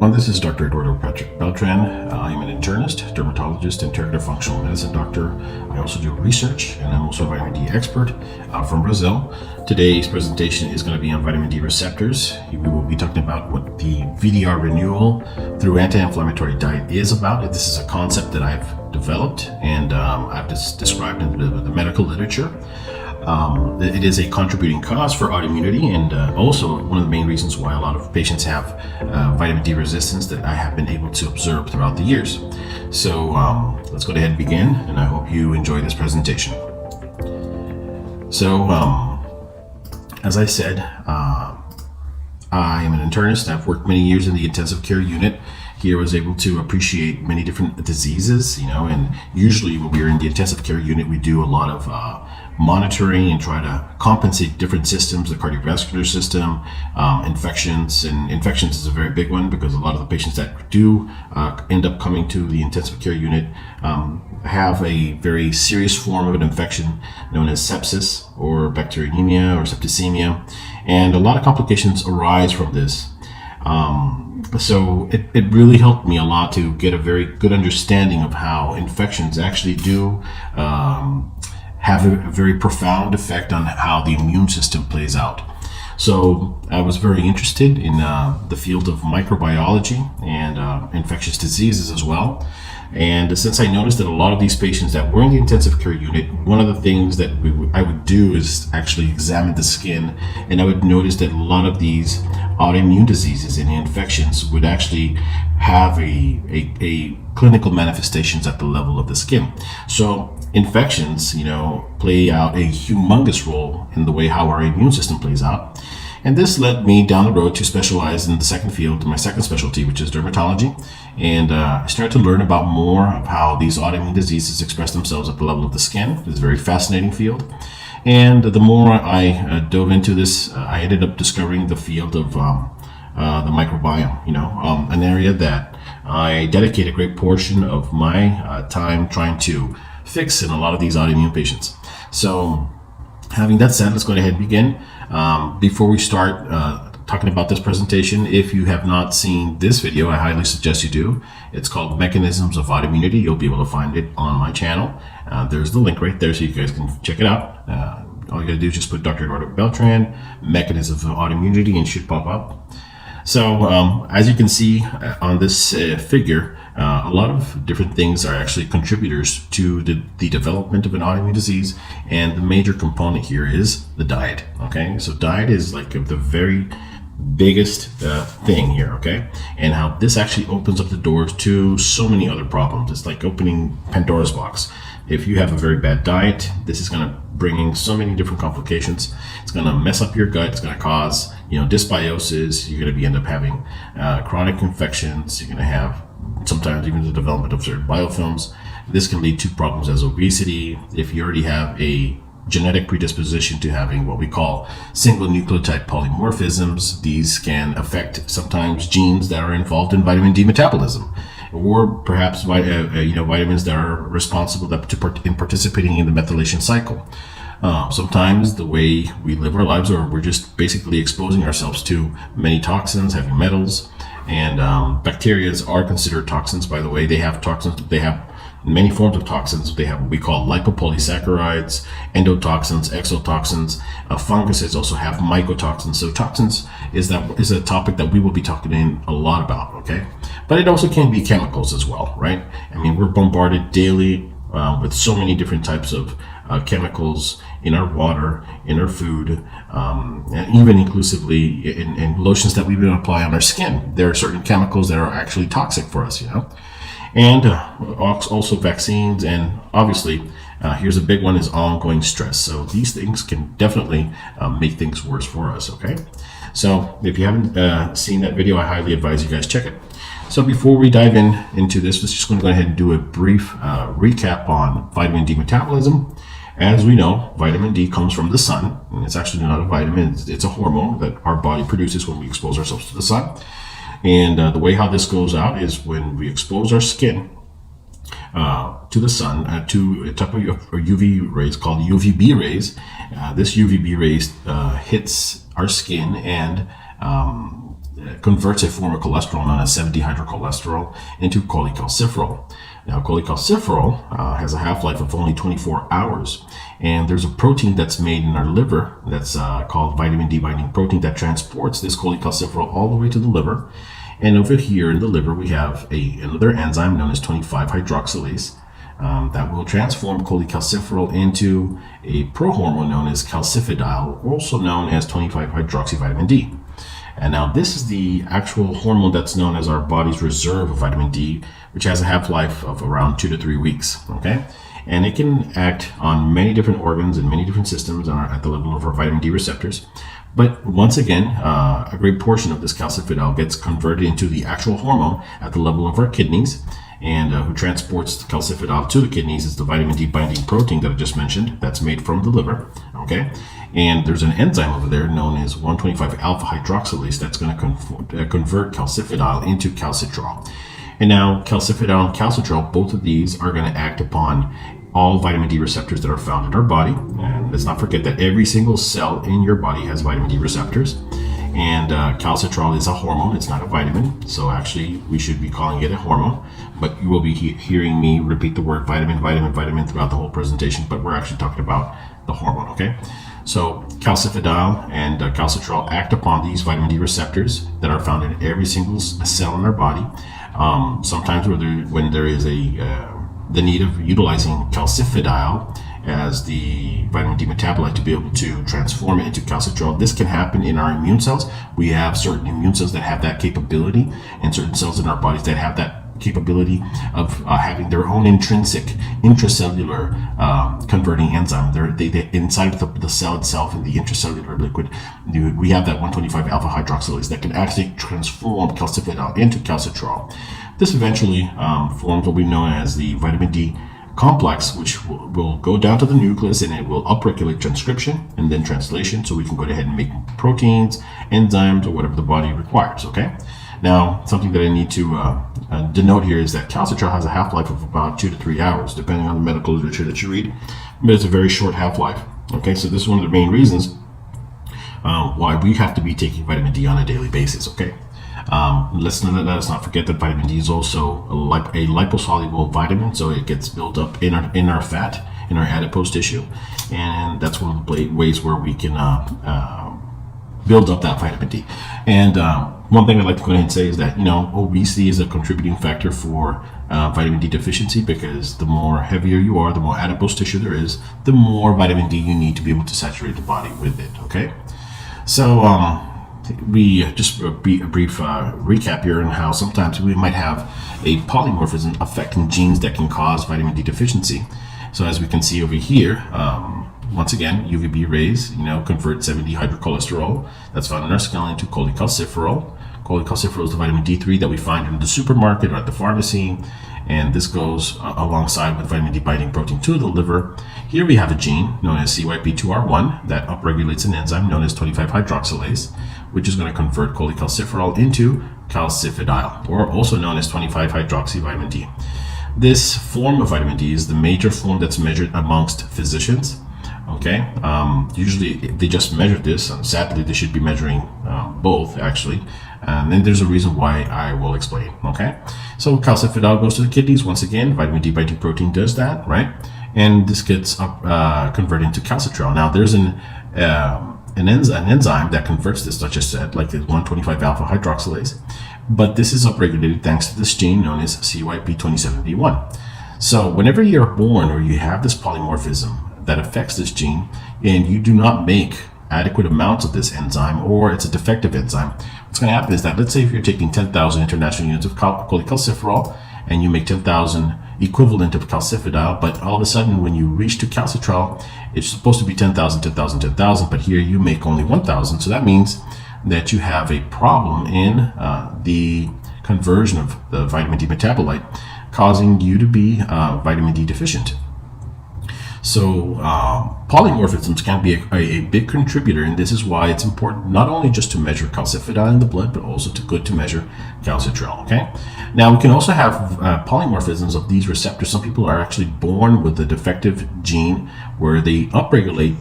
everyone, this is Dr. Eduardo Patrick Beltran. I am an internist, dermatologist, integrative functional medicine doctor. I also do research, and I'm also a vitamin D expert from Brazil. Today's presentation is going to be on vitamin D receptors. We will be talking about what the Vdr Renewal Through Anti-inflammatory Diet is about. This is a concept that I've developed and I've described in the medical literature. It is a contributing cause for autoimmunity, and also one of the main reasons why a lot of patients have vitamin D resistance that I have been able to observe throughout the years. So let's go ahead and begin, and I hope you enjoy this presentation. So as I said, I am an internist. I've worked many years in the intensive care unit. Here I was able to appreciate many different diseases, and usually when we're in the intensive care unit, we do a lot of monitoring and try to compensate different systems, the cardiovascular system, infections, and infections is a very big one because a lot of the patients that do end up coming to the intensive care unit have a very serious form of an infection known as sepsis or bacteremia or septicemia, and a lot of complications arise from this. So it really helped me a lot to get a very good understanding of how infections actually do have a very profound effect on how the immune system plays out. So I was very interested in the field of microbiology and infectious diseases as well. And since I noticed that a lot of these patients that were in the intensive care unit, one of the things that I would do is actually examine the skin, and I would notice that a lot of these autoimmune diseases and infections would actually have a clinical manifestations at the level of the skin. So infections, play out a humongous role in the way how our immune system plays out. And this led me down the road to specialize in the second field, my second specialty, which is dermatology. And I started to learn about more of how these autoimmune diseases express themselves at the level of the skin. It's a very fascinating field. And the more I dove into this, I ended up discovering the field of the microbiome, an area that I dedicate a great portion of my time trying to fix in a lot of these autoimmune patients. So having that said, let's go ahead and begin. Before we start talking about this presentation, if you have not seen this video, I highly suggest you do. It's called Mechanisms of Autoimmunity. You'll be able to find it on my channel. There's the link right there so you guys can check it out. All you gotta do is just put Dr. Eduardo Beltran, Mechanisms of Autoimmunity, and it should pop up. So as you can see on this figure, a lot of different things are actually contributors to the development of an autoimmune disease, and the major component here is the diet. Okay, so diet is like the very biggest thing here, okay, and how this actually opens up the doors to so many other problems. It's like opening Pandora's box. If you have a very bad diet, this is going to bring in so many different complications. It's going to mess up your gut. It's going to cause dysbiosis. You're going to end up having chronic infections. You're going to have sometimes even the development of certain biofilms. This can lead to problems as obesity. If you already have a genetic predisposition to having what we call single nucleotide polymorphisms, these can affect sometimes genes that are involved in vitamin D metabolism, or perhaps vitamins that are responsible in participating in the methylation cycle. Sometimes the way we live our lives, or we're just basically exposing ourselves to many toxins, heavy metals, and bacteria are considered toxins. By the way, they have toxins. They have many forms of toxins. They have what we call lipopolysaccharides, endotoxins, exotoxins. Funguses also have mycotoxins. So toxins is a topic that we will be talking in a lot about, okay? But it also can be chemicals as well, right? I mean, we're bombarded daily with so many different types of chemicals in our water, in our food, and even inclusively in lotions that we even apply on our skin. There are certain chemicals that are actually toxic for us, and also vaccines, and obviously here's a big one, is ongoing stress. So these things can definitely make things worse for us, okay? So if you haven't seen that video, I highly advise you guys check it. So before we dive into this, let's just go ahead and do a brief recap on vitamin D metabolism. As we know, vitamin D comes from the sun, and it's actually not a vitamin, it's a hormone that our body produces when we expose ourselves to the sun. And the way how this goes out is when we expose our skin to the sun, to a type of UV rays called UVB rays. This UVB rays hits our skin and converts a form of cholesterol known as 7-dehydrocholesterol into cholecalciferol. Now, cholecalciferol has a half-life of only 24 hours, and there's a protein that's made in our liver that's called vitamin D binding protein that transports this cholecalciferol all the way to the liver. And over here in the liver, we have another enzyme known as 25-hydroxylase that will transform cholecalciferol into a prohormone known as calcifidiol, also known as 25-hydroxyvitamin D. And now this is the actual hormone that's known as our body's reserve of vitamin D, which has a half-life of around 2 to 3 weeks, okay? And it can act on many different organs and many different systems at the level of our vitamin D receptors. But once again, a great portion of this calcifidiol gets converted into the actual hormone at the level of our kidneys. And who transports the calcifidiol to the kidneys is the vitamin D binding protein that I just mentioned that's made from the liver, okay? And there's an enzyme over there known as 125-alpha hydroxylase that's going to convert calcifidiol into calcitrol. And now calcifidiol and calcitrol, both of these are going to act upon all vitamin D receptors that are found in our body. And let's not forget that every single cell in your body has vitamin D receptors. And calcitrol is a hormone, it's not a vitamin. So actually, we should be calling it a hormone. But you will be hearing me repeat the word vitamin throughout the whole presentation. But we're actually talking about the hormone, okay? So calcifidiol and calcitrol act upon these vitamin D receptors that are found in every single cell in our body. Sometimes when there is the need of utilizing calcifidiol as the vitamin D metabolite to be able to transform it into calcitrol. This can happen in our immune cells. We have certain immune cells that have that capability, and certain cells in our bodies that have that capability of having their own intrinsic intracellular converting enzyme. They inside the cell itself, in the intracellular liquid, we have that 125-alpha hydroxylase that can actually transform calcifidiol into calcitrol. This eventually forms what we know as the vitamin D complex, which will go down to the nucleus, and it will upregulate transcription and then translation, so we can go ahead and make proteins, enzymes, or whatever the body requires, okay? Now, something that I need to denote here is that calcitrol has a half-life of about 2 to 3 hours, depending on the medical literature that you read, but it's a very short half-life, okay? So this is one of the main reasons why we have to be taking vitamin D on a daily basis, okay? Let's not forget that vitamin D is also a liposoluble vitamin, so it gets built up in our fat, in our adipose tissue, and that's one of the ways where we can build up that vitamin D. And one thing I'd like to go ahead and say is that, obesity is a contributing factor for vitamin D deficiency, because the more heavier you are, the more adipose tissue there is, the more vitamin D you need to be able to saturate the body with it, okay? So, we just a brief recap here on how sometimes we might have a polymorphism affecting genes that can cause vitamin D deficiency. So as we can see over here, once again, UVB rays, convert 7-dehydrocholesterol that's found in our skeleton into cholecalciferol. Cholecalciferol is the vitamin D3 that we find in the supermarket or at the pharmacy, and this goes alongside with vitamin D binding protein to the liver. Here we have a gene known as CYP2R1 that upregulates an enzyme known as 25-hydroxylase, which is going to convert cholecalciferol into calcifidiol, or also known as 25-hydroxyvitamin D. This form of vitamin D is the major form that's measured amongst physicians. Okay, usually they just measure this, and sadly they should be measuring both actually. And then there's a reason why I will explain. Okay, so calcifidiol goes to the kidneys. Once again, vitamin D binding protein does that, right? And this gets converted into calcitrol. Now there's an enzyme that converts this, I just said, like the 125-alpha hydroxylase, but this is upregulated thanks to this gene known as CYP27B1. So whenever you're born or you have this polymorphism that affects this gene, and you do not make adequate amounts of this enzyme, or it's a defective enzyme, what's going to happen is that, let's say if you're taking 10,000 international units of cholecalciferol, and you make 10,000 equivalent of calcifidiol, but all of a sudden when you reach to calcitrol, it's supposed to be 10,000, 10,000, 10,000, but here you make only 1,000. So that means that you have a problem in the conversion of the vitamin D metabolite, causing you to be vitamin D deficient. So polymorphisms can be a big contributor, and this is why it's important not only just to measure calcifidiol in the blood, but also to measure calcitrol. Okay. Now we can also have polymorphisms of these receptors. Some people are actually born with a defective gene where they upregulate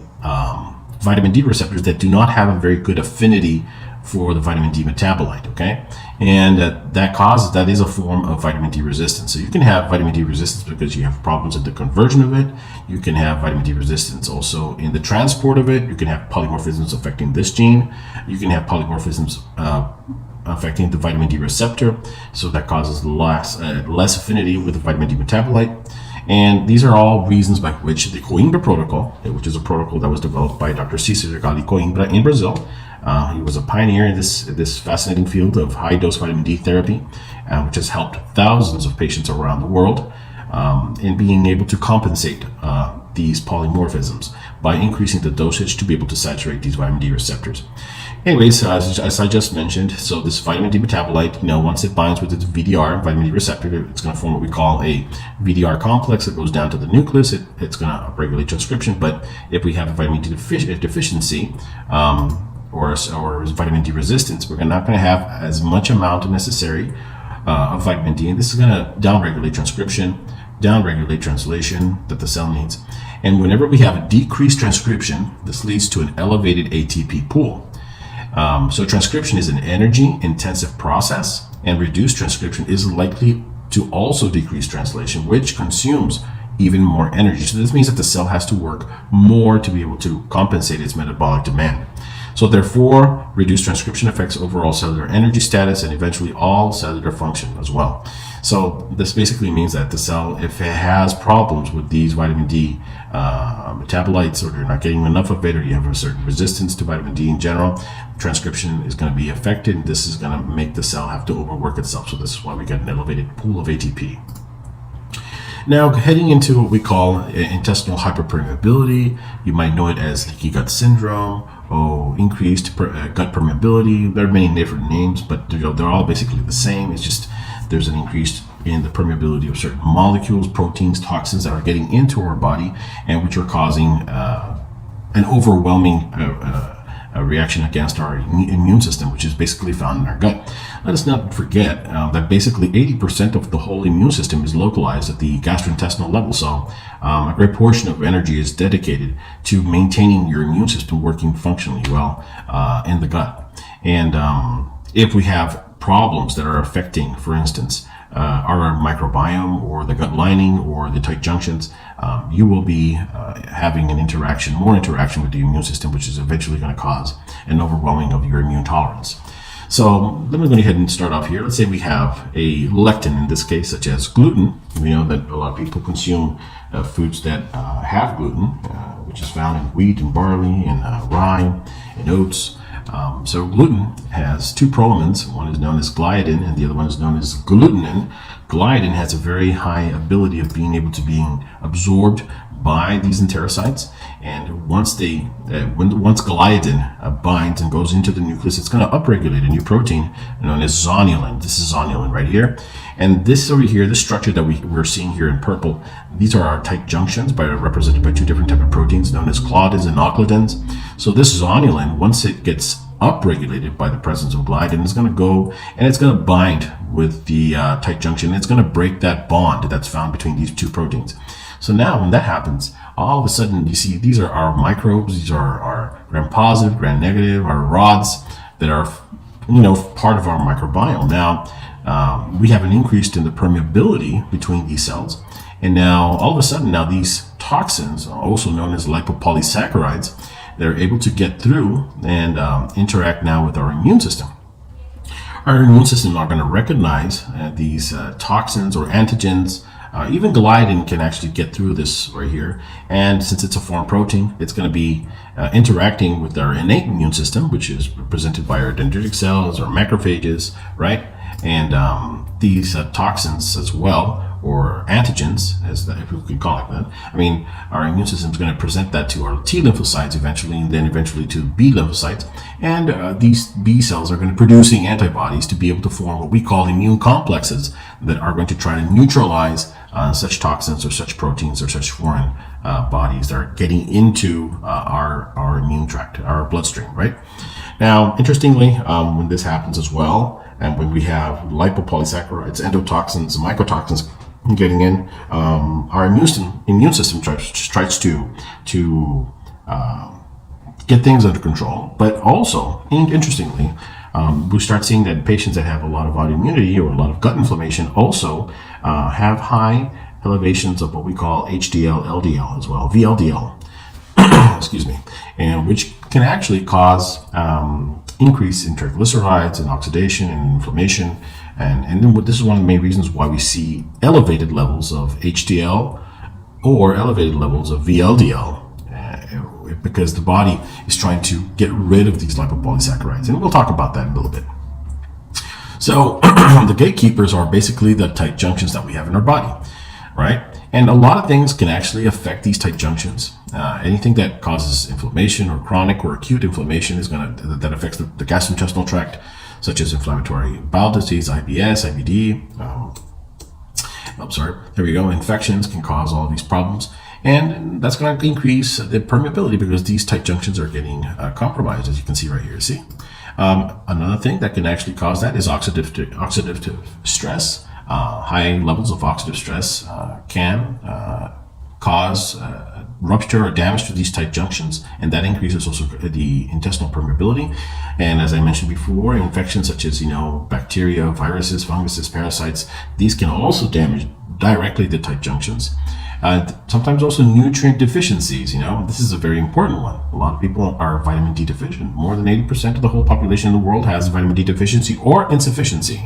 vitamin D receptors that do not have a very good affinity for the vitamin D metabolite, okay? And that is a form of vitamin D resistance. So you can have vitamin D resistance because you have problems in the conversion of it. You can have vitamin D resistance also in the transport of it. You can have polymorphisms affecting this gene. You can have polymorphisms affecting the vitamin D receptor, so that causes less affinity with the vitamin D metabolite. And these are all reasons by which the Coimbra protocol, which is a protocol that was developed by Dr. Cícero Coimbra in Brazil. He was a pioneer in this fascinating field of high-dose vitamin D therapy, which has helped thousands of patients around the world in being able to compensate these polymorphisms by increasing the dosage to be able to saturate these vitamin D receptors. Anyways, as I just mentioned, so this vitamin D metabolite, once it binds with its Vdr, vitamin D receptor, it's going to form what we call a Vdr complex that goes down to the nucleus. It's going to upregulate transcription. But if we have a vitamin D deficiency or vitamin D resistance, we're not going to have as much amount necessary of vitamin D. And this is going to downregulate transcription, downregulate translation that the cell needs. And whenever we have a decreased transcription, this leads to an elevated ATP pool. So transcription is an energy-intensive process, and reduced transcription is likely to also decrease translation, which consumes even more energy. So this means that the cell has to work more to be able to compensate its metabolic demand. So therefore, reduced transcription affects overall cellular energy status and eventually all cellular function as well. So this basically means that the cell, if it has problems with these vitamin D metabolites, or you're not getting enough of it, or you have a certain resistance to vitamin D in general, transcription is going to be affected. This is going to make the cell have to overwork itself. So this is why we get an elevated pool of ATP. Now, heading into what we call intestinal hyperpermeability, you might know it as leaky gut syndrome, increased gut permeability. There are many different names, but they're all basically the same. It's just there's an increase in the permeability of certain molecules, proteins, toxins that are getting into our body and which are causing an overwhelming reaction against our immune system, which is basically found in our gut. Let us not forget that basically 80% of the whole immune system is localized at the gastrointestinal level. So a great portion of energy is dedicated to maintaining your immune system working functionally well in the gut. And if we have problems that are affecting, for instance, our microbiome or the gut lining or the tight junctions, you will be having more interaction with the immune system, which is eventually going to cause an overwhelming of your immune tolerance. So let me go ahead and start off here. Let's say we have a lectin, in this case, such as gluten. We know that a lot of people consume foods that have gluten, which is found in wheat and barley and rye and oats. So gluten has two prolamins. One is known as gliadin and the other one is known as glutenin. Gliadin has a very high ability of being able to be absorbed by these enterocytes, and once gliadin binds and goes into the nucleus, it's going to upregulate a new protein known as zonulin. This is zonulin right here, and this over here, this structure that we're seeing here in purple, these are our tight junctions represented by two different types of proteins known as claudins and occludins. So this zonulin, once it gets upregulated by the presence of gliadin, is going to go and it's going to bind with the tight junction. It's going to break that bond that's found between these two proteins. So now when that happens, all of a sudden you see these are our microbes, these are our gram-positive, gram-negative, our rods that are part of our microbiome. Now we have an increase in the permeability between these cells, and now all of a sudden these toxins, also known as lipopolysaccharides, they're able to get through and interact now with our immune system. Our immune system is not going to recognize these toxins or antigens. Even gliadin can actually get through this right here, and since it's a foreign protein, it's going to be interacting with our innate immune system, which is represented by our dendritic cells or macrophages, right? And these toxins as well, or antigens, if we could call it that. I mean, our immune system is going to present that to our T lymphocytes eventually, and then eventually to B lymphocytes. And these B cells are going to be producing antibodies to be able to form what we call immune complexes that are going to try to neutralize such toxins or such proteins or such foreign bodies that are getting into our immune tract, our bloodstream, right? Now, interestingly, when this happens as well, and when we have lipopolysaccharides, endotoxins, mycotoxins getting in, our immune system tries to get things under control. But also, interestingly, we start seeing that patients that have a lot of autoimmunity or a lot of gut inflammation also have high elevations of what we call HDL, LDL as well, VLDL, excuse me, and which can actually cause increase in triglycerides and oxidation and inflammation. And then this is one of the main reasons why we see elevated levels of HDL or elevated levels of VLDL, because the body is trying to get rid of these lipopolysaccharides. And we'll talk about that in a little bit. So the gatekeepers are basically the tight junctions that we have in our body, right? And a lot of things can actually affect these tight junctions. Anything that causes inflammation or chronic or acute inflammation is that affects the gastrointestinal tract, such as inflammatory bowel disease, IBS, IBD. There we go. Infections can cause all these problems. And that's going to increase the permeability because these tight junctions are getting compromised, as you can see right here. See, another thing that can actually cause that is oxidative stress. High levels of oxidative stress can cause rupture or damage to these tight junctions, and that increases also the intestinal permeability. And as I mentioned before, infections such as bacteria, viruses, funguses, parasites, these can also damage directly the tight junctions. Sometimes also nutrient deficiencies. This is a very important one. A lot of people are vitamin D deficient. More than 80% of the whole population in the world has vitamin D deficiency or insufficiency,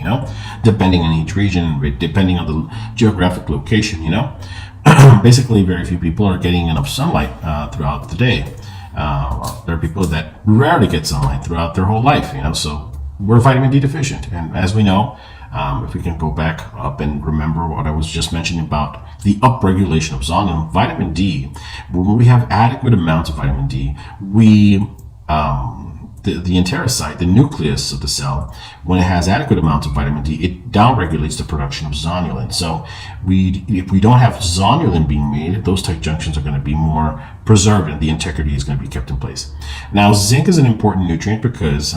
depending on each region, depending on the geographic location, Basically, very few people are getting enough sunlight throughout the day. There are people that rarely get sunlight throughout their whole life, so we're vitamin D deficient. And as we know, if we can go back up and remember what I was just mentioning about the upregulation of zonulin, vitamin D, when we have adequate amounts of vitamin D, the enterocyte, the nucleus of the cell, when it has adequate amounts of vitamin D, it downregulates the production of zonulin. So if we don't have zonulin being made, those tight junctions are going to be more preserved and the integrity is going to be kept in place. Now, zinc is an important nutrient because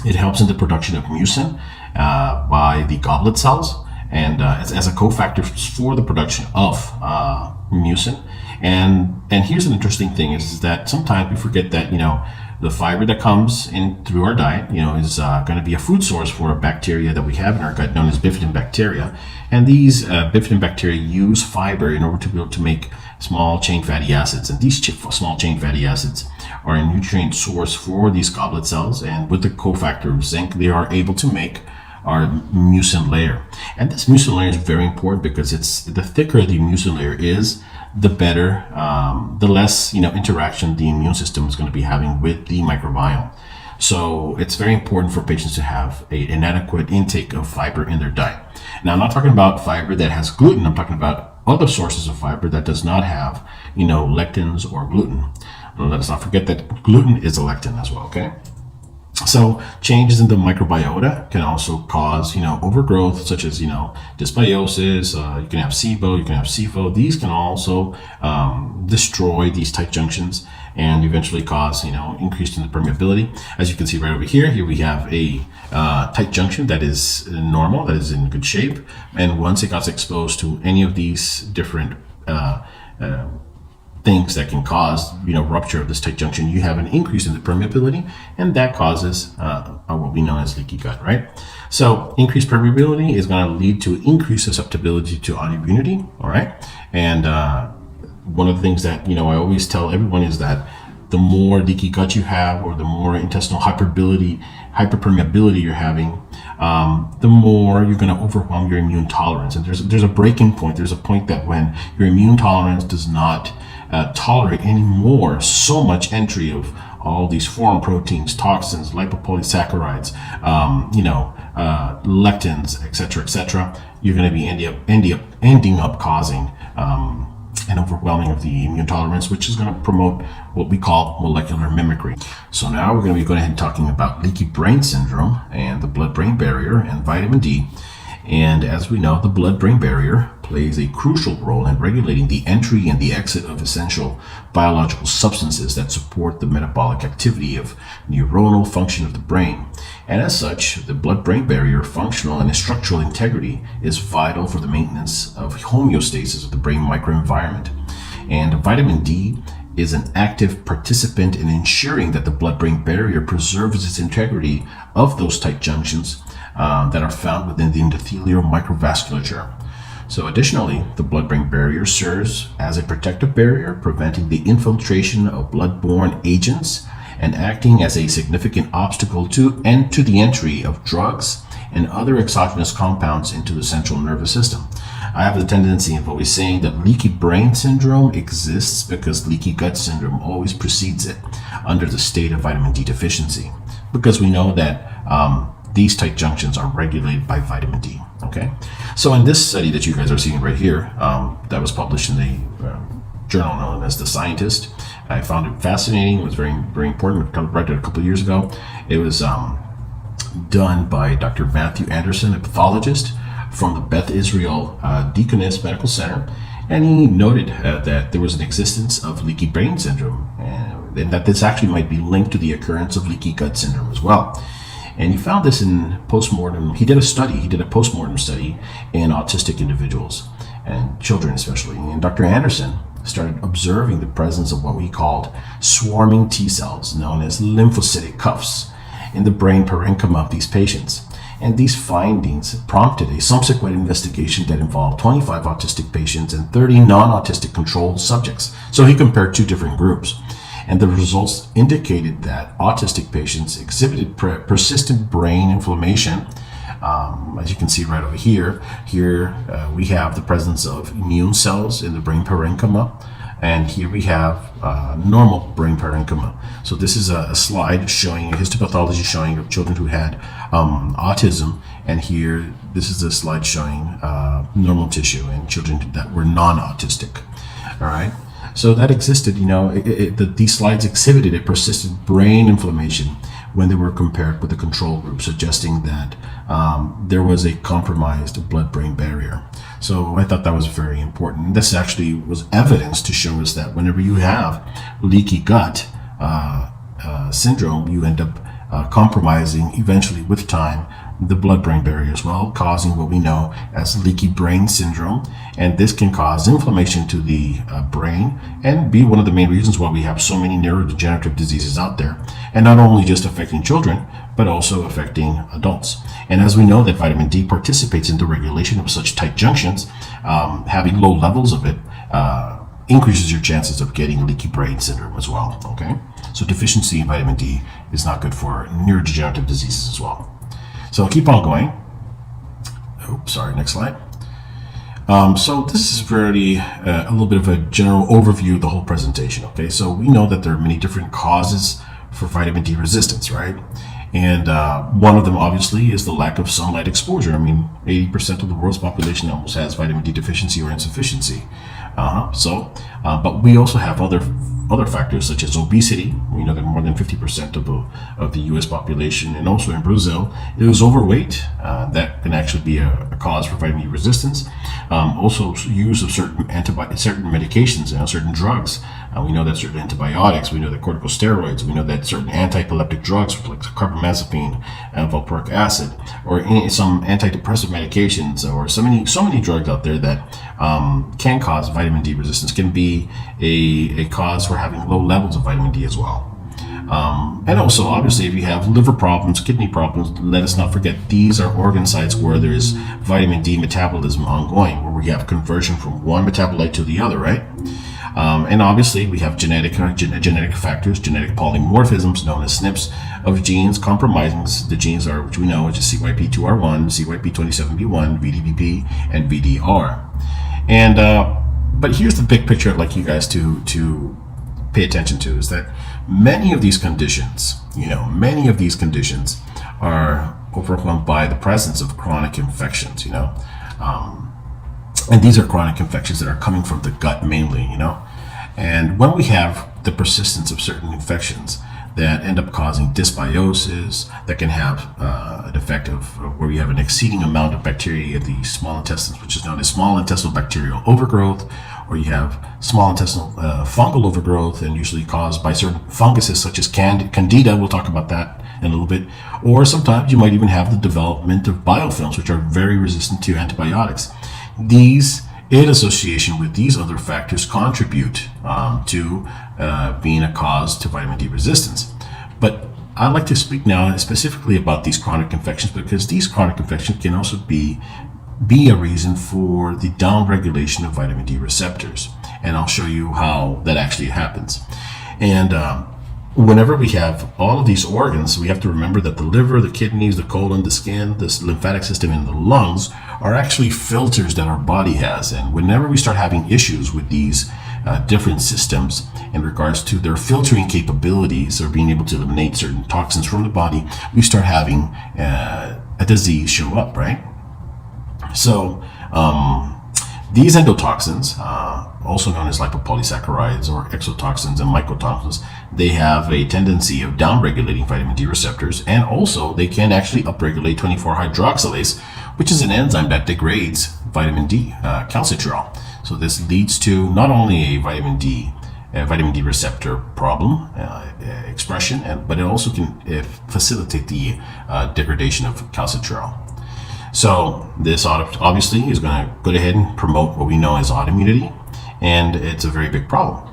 it helps in the production of mucin by the goblet cells, and as a cofactor for the production of mucin. And here's an interesting thing is that sometimes we forget that the fiber that comes in through our diet, is going to be a food source for a bacteria that we have in our gut known as bifidobacteria bacteria. And these bifidobacteria bacteria use fiber in order to be able to make small chain fatty acids. And these small chain fatty acids are a nutrient source for these goblet cells. And with the cofactor of zinc, they are able to make our mucin layer. And this mucin layer is very important because the thicker the mucin layer is, the better, the less interaction the immune system is going to be having with the microbiome. So it's very important for patients to have an adequate intake of fiber in their diet. Now, I'm not talking about fiber that has gluten. I'm talking about other sources of fiber that does not have, lectins or gluten. Let us not forget that gluten is a lectin as well. Okay. So changes in the microbiota can also cause, overgrowth, such as, dysbiosis. You can have SIBO, you can have SIFO. These can also destroy these tight junctions and eventually cause, increase in the permeability. As you can see right over here, we have a tight junction that is normal, that is in good shape. And once it got exposed to any of these different things that can cause rupture of this tight junction, you have an increase in the permeability, and that causes what we know as leaky gut, right? So increased permeability is going to lead to increased susceptibility to autoimmunity, all right? And one of the things that I always tell everyone is that the more leaky gut you have, or the more intestinal hyperpermeability you're having, the more you're going to overwhelm your immune tolerance. And there's a breaking point. There's a point that when your immune tolerance does not tolerate anymore so much entry of all these foreign proteins, toxins, lipopolysaccharides, lectins, etc., you're going to be ending up causing an overwhelming of the immune tolerance, which is going to promote what we call molecular mimicry. So now we're going to be going ahead and talking about leaky brain syndrome and the blood-brain barrier and vitamin D. And as we know, the blood-brain barrier plays a crucial role in regulating the entry and the exit of essential biological substances that support the metabolic activity of neuronal function of the brain. And as such, the blood-brain barrier functional and structural integrity is vital for the maintenance of homeostasis of the brain microenvironment. And vitamin D is an active participant in ensuring that the blood-brain barrier preserves its integrity of those tight junctions that are found within the endothelial microvasculature. So additionally, the blood-brain barrier serves as a protective barrier, preventing the infiltration of blood-borne agents and acting as a significant obstacle to the entry of drugs and other exogenous compounds into the central nervous system. I have the tendency of always saying that leaky brain syndrome exists because leaky gut syndrome always precedes it under the state of vitamin D deficiency, because we know that these tight junctions are regulated by vitamin D. Okay, so in this study that you guys are seeing right here, that was published in the journal known as The Scientist, I found it fascinating. It was very, very important. I read it a couple of years ago. It was done by Dr. Matthew Anderson, a pathologist from the Beth Israel Deaconess Medical Center, and he noted that there was an existence of leaky brain syndrome, and that this actually might be linked to the occurrence of leaky gut syndrome as well. And he found this in postmortem. He did a postmortem study in autistic individuals and children especially. And Dr. Anderson started observing the presence of what we called swarming T cells, known as lymphocytic cuffs, in the brain parenchyma of these patients. And these findings prompted a subsequent investigation that involved 25 autistic patients and 30 non-autistic controlled subjects. So he compared two different groups. And the results indicated that autistic patients exhibited persistent brain inflammation. As you can see right over here, we have the presence of immune cells in the brain parenchyma, and here we have normal brain parenchyma. So this is a slide showing a histopathology showing of children who had autism, and here this is a slide showing normal tissue in children that were non-autistic. All right. So that existed, these slides exhibited a persistent brain inflammation when they were compared with the control group, suggesting that there was a compromised blood-brain barrier. So I thought that was very important. This actually was evidence to show us that whenever you have leaky gut syndrome, you end up compromising eventually with time the blood-brain barrier as well, causing what we know as leaky brain syndrome. And this can cause inflammation to the brain and be one of the main reasons why we have so many neurodegenerative diseases out there, and not only just affecting children but also affecting adults. And as we know that vitamin D participates in the regulation of such tight junctions, having low levels of it increases your chances of getting leaky brain syndrome as well. Okay, so deficiency in vitamin D is not good for neurodegenerative diseases as well. So I'll keep on going. Oops, sorry, next slide. So this is really a little bit of a general overview of the whole presentation. Okay, so we know that there are many different causes for vitamin D resistance, right? And one of them obviously is the lack of sunlight exposure. I mean, 80% of the world's population almost has vitamin D deficiency or insufficiency. But we also have other factors such as obesity. We know that more than 50% of the U.S. population, and also in Brazil, is overweight. That can actually be a cause for vitamin D resistance. Also, use of certain medications, certain drugs. We know that certain antibiotics, we know that corticosteroids, we know that certain anti-epileptic drugs like carbamazepine and valproic acid, or some antidepressant medications, or so many drugs out there that can cause vitamin D resistance, can be a cause for having low levels of vitamin D as well. And also, obviously, if you have liver problems, kidney problems, let us not forget these are organ sites where there is vitamin D metabolism ongoing, where we have conversion from one metabolite to the other, right? And obviously, we have genetic factors, genetic polymorphisms known as SNPs of genes compromising. The genes are, which we know, is CYP2R1, CYP27B1, VDBP, and VDR. And but here's the big picture I'd like you guys to pay attention to, is that many of these conditions are overwhelmed by the presence of chronic infections, and these are chronic infections that are coming from the gut mainly, and when we have the persistence of certain infections that end up causing dysbiosis, that can have an effect of where we have an exceeding amount of bacteria in the small intestines, which is known as small intestinal bacterial overgrowth, or you have small intestinal fungal overgrowth, and usually caused by certain funguses such as candida. We'll talk about that in a little bit. Or sometimes you might even have the development of biofilms, which are very resistant to antibiotics. These in association with these other factors, contribute to being a cause to vitamin D resistance. But I'd like to speak now specifically about these chronic infections, because these chronic infections can also be a reason for the downregulation of vitamin D receptors. And I'll show you how that actually happens. And whenever we have all of these organs, we have to remember that the liver, the kidneys, the colon, the skin, the lymphatic system, and the lungs are actually filters that our body has. And whenever we start having issues with these different systems in regards to their filtering capabilities or being able to eliminate certain toxins from the body, we start having a disease show up, right? So these endotoxins, also known as lipopolysaccharides or exotoxins and mycotoxins, they have a tendency of downregulating vitamin D receptors, and also they can actually upregulate 24-hydroxylase, which is an enzyme that degrades vitamin D, calcitriol. So this leads to not only a vitamin D receptor problem expression, but it also can facilitate the degradation of calcitriol. So this obviously is going to go ahead and promote what we know as autoimmunity, and it's a very big problem.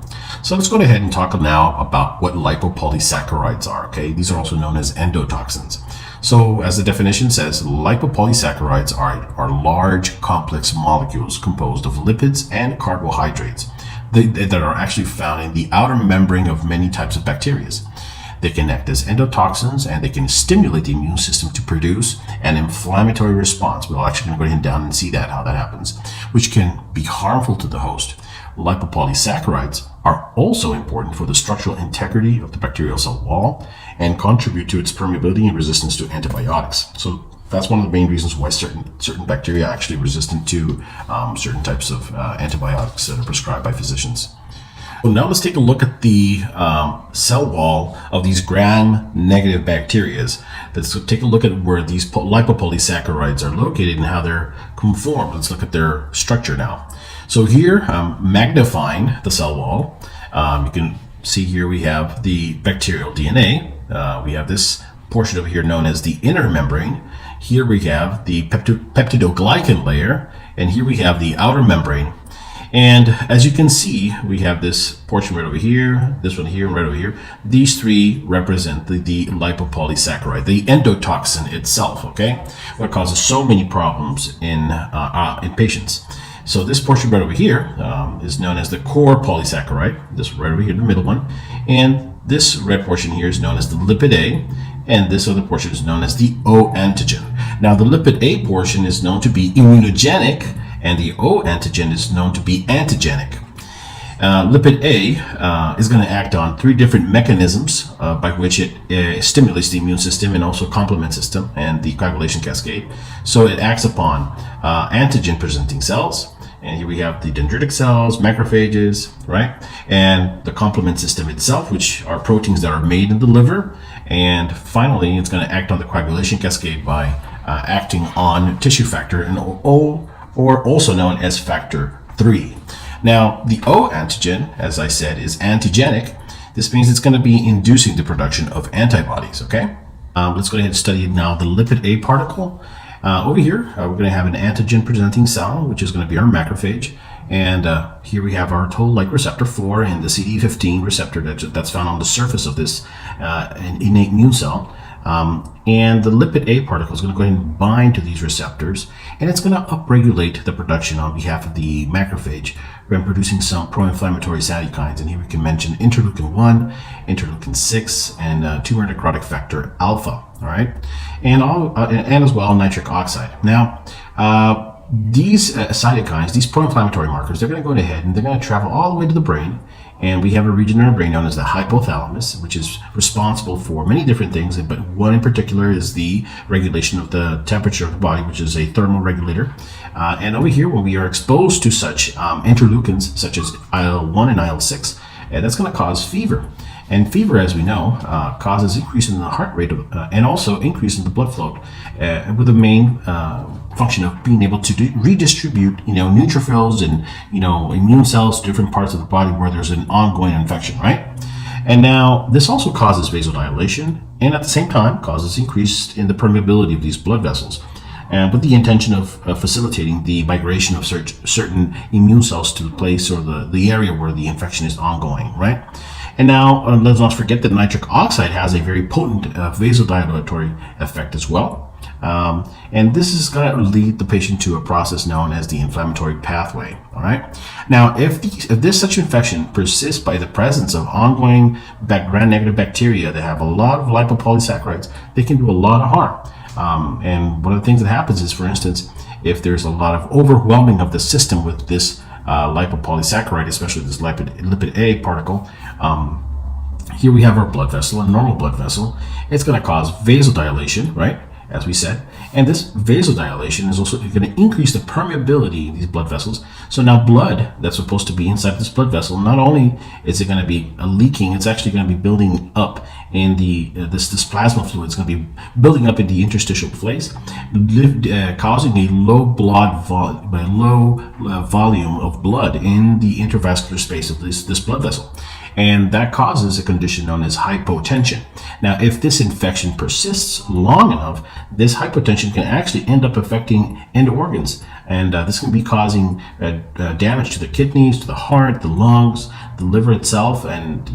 So let's go ahead and talk now about what lipopolysaccharides are. Okay, these are also known as endotoxins. So as the definition says, lipopolysaccharides are large complex molecules composed of lipids and carbohydrates that are actually found in the outer membrane of many types of bacteria. They can act as endotoxins, and they can stimulate the immune system to produce an inflammatory response. We're actually going to go ahead and down and see how that happens, which can be harmful to the host. Lipopolysaccharides are also important for the structural integrity of the bacterial cell wall and contribute to its permeability and resistance to antibiotics. So that's one of the main reasons why certain bacteria are actually resistant to certain types of antibiotics that are prescribed by physicians. So now let's take a look at the cell wall of these gram-negative bacteria. Let's take a look at where these lipopolysaccharides are located and how they're conformed. Let's look at their structure now. So here, magnifying the cell wall, you can see here we have the bacterial DNA. We have this portion over here known as the inner membrane. Here we have the peptidoglycan layer, and here we have the outer membrane. And as you can see, we have this portion right over here, this one here, and right over here. These three represent the lipopolysaccharide, the endotoxin itself, okay? What causes so many problems in patients. So this portion right over here is known as the core polysaccharide, this right over here, the middle one. And this red portion here is known as the lipid A, and this other portion is known as the O antigen. Now the lipid A portion is known to be immunogenic, and the O antigen is known to be antigenic. Lipid A is going to act on three different mechanisms by which it stimulates the immune system and also complement system and the coagulation cascade. So it acts upon antigen presenting cells, and here we have the dendritic cells, macrophages, right? And the complement system itself, which are proteins that are made in the liver. And finally, it's going to act on the coagulation cascade by acting on tissue factor and O, or also known as factor 3. Now, the O antigen, as I said, is antigenic. This means it's going to be inducing the production of antibodies, okay? Let's go ahead and study now the lipid A particle. Over here, we're going to have an antigen-presenting cell, which is going to be our macrophage. And here we have our toll-like receptor 4 and the CD15 receptor that's found on the surface of this innate immune cell. And the lipid A particle is going to go ahead and bind to these receptors, and it's going to upregulate the production on behalf of the macrophage when producing some pro-inflammatory cytokines. And here we can mention interleukin 1, interleukin 6, and tumor necrotic factor alpha. All right, and as well nitric oxide. Now, these cytokines, these pro-inflammatory markers, they're going to go ahead and they're going to travel all the way to the brain. And we have a region in our brain known as the hypothalamus, which is responsible for many different things, but one in particular is the regulation of the temperature of the body, which is a thermal regulator. And over here, when we are exposed to such interleukins, such as IL-1 and IL-6, that's going to cause fever. And fever, as we know, causes increase in the heart rate and also increase in the blood flow, with the main function of being able to redistribute, neutrophils and, immune cells to different parts of the body where there's an ongoing infection, right? And now this also causes vasodilation, and at the same time causes increase in the permeability of these blood vessels. and with the intention of facilitating the migration of certain immune cells to the place or the area where the infection is ongoing, right? And now let's not forget that nitric oxide has a very potent vasodilatory effect as well. And this is going to lead the patient to a process known as the inflammatory pathway. All right. Now, if this such infection persists by the presence of ongoing gram-negative bacteria that have a lot of lipopolysaccharides, they can do a lot of harm. And one of the things that happens is, for instance, if there's a lot of overwhelming of the system with this lipopolysaccharide, especially this lipid A particle, here we have our blood vessel, a normal blood vessel. It's going to cause vasodilation, right? As we said, and this vasodilation is also going to increase the permeability in these blood vessels. So now blood that's supposed to be inside this blood vessel, not only is it going to be leaking, it's actually going to be building up in the this plasma fluid. It's going to be building up in the interstitial place, causing a low volume of blood in the intravascular space of this blood vessel. And that causes a condition known as hypotension. Now, if this infection persists long enough, this hypotension can actually end up affecting end organs. And this can be causing damage to the kidneys, to the heart, the lungs, the liver itself. And,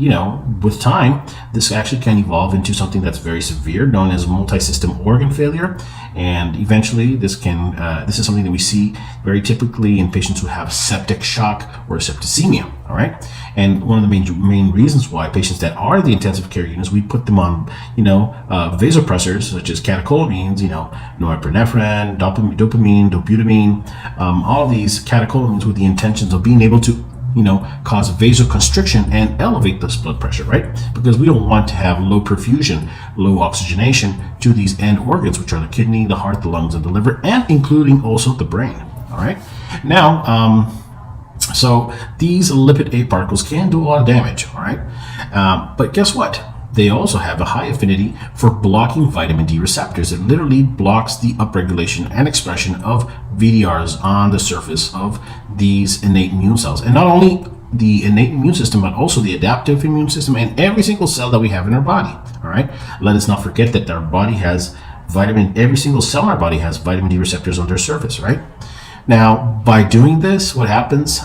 with time, this actually can evolve into something that's very severe, known as multi-system organ failure. And eventually, this is something that we see very typically in patients who have septic shock or septicemia. All right. And one of the main reasons why patients that are in the intensive care units, we put them on, vasopressors such as catecholamines, norepinephrine, dopamine, dobutamine, all these catecholamines with the intentions of being able to, cause vasoconstriction and elevate this blood pressure, right? Because we don't want to have low perfusion, low oxygenation to these end organs, which are the kidney, the heart, the lungs, and the liver, and including also the brain. All right. Now, so these lipid A particles can do a lot of damage, all right? But guess what? They also have a high affinity for blocking vitamin D receptors. It literally blocks the upregulation and expression of VDRs on the surface of these innate immune cells. And not only the innate immune system, but also the adaptive immune system and every single cell that we have in our body, all right? Let us not forget that our body has every single cell in our body has vitamin D receptors on their surface, right? Now, by doing this, what happens?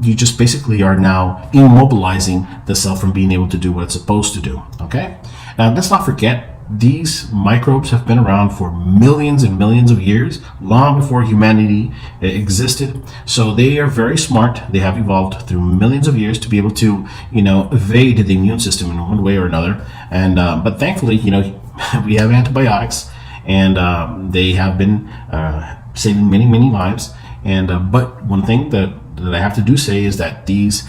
You just basically are now immobilizing the cell from being able to do what it's supposed to do, okay? Now, let's not forget, these microbes have been around for millions and millions of years, long before humanity existed. So they are very smart. They have evolved through millions of years to be able to, evade the immune system in one way or another. And but thankfully, we have antibiotics, and they have been saving many, many lives. And but one thing that I have to say is that these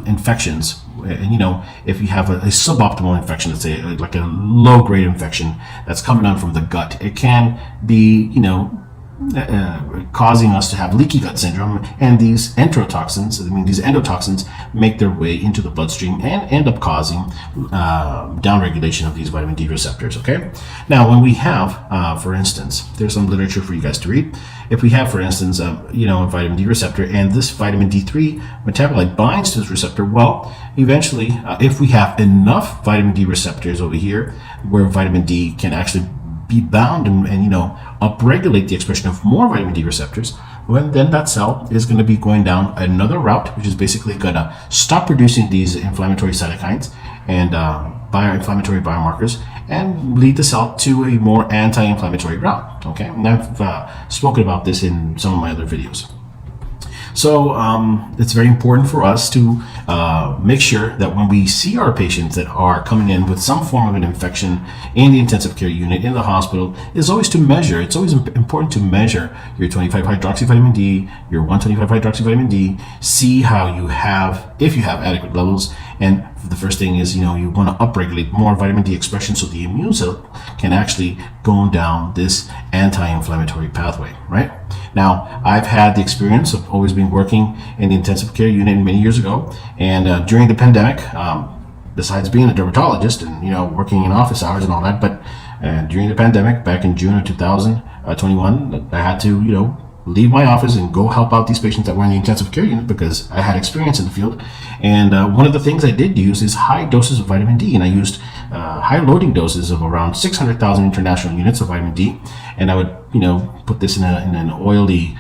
infections, if you have a suboptimal infection, let's say like a low-grade infection that's coming on from the gut, it can be, causing us to have leaky gut syndrome, and these endotoxins make their way into the bloodstream and end up causing downregulation of these vitamin D receptors. Okay, now when we have, for instance, there's some literature for you guys to read. If we have, for instance, a vitamin D receptor, and this vitamin D3 metabolite binds to this receptor, well, eventually, if we have enough vitamin D receptors over here, where vitamin D can actually be bound and upregulate the expression of more vitamin D receptors, well, then that cell is going to be going down another route, which is basically going to stop producing these inflammatory cytokines and inflammatory biomarkers, and lead the cell to a more anti-inflammatory route. Okay, and I've spoken about this in some of my other videos. So it's very important for us to make sure that when we see our patients that are coming in with some form of an infection in the intensive care unit, in the hospital, is always to measure. It's always important to measure your 25-hydroxyvitamin D, your 125-hydroxyvitamin D, see how you have, if you have adequate levels. And the first thing is, you want to upregulate more vitamin D expression so the immune cell can actually go down this anti-inflammatory pathway, right? Now, I've had the experience of always been working in the intensive care unit many years ago, and during the pandemic, besides being a dermatologist and working in office hours and all that, but during the pandemic back in June of 2021, I had to leave my office and go help out these patients that were in the intensive care unit because I had experience in the field. And one of the things I did use is high doses of vitamin D, and I used high loading doses of around 600,000 international units of vitamin D, and I would, put this in an oily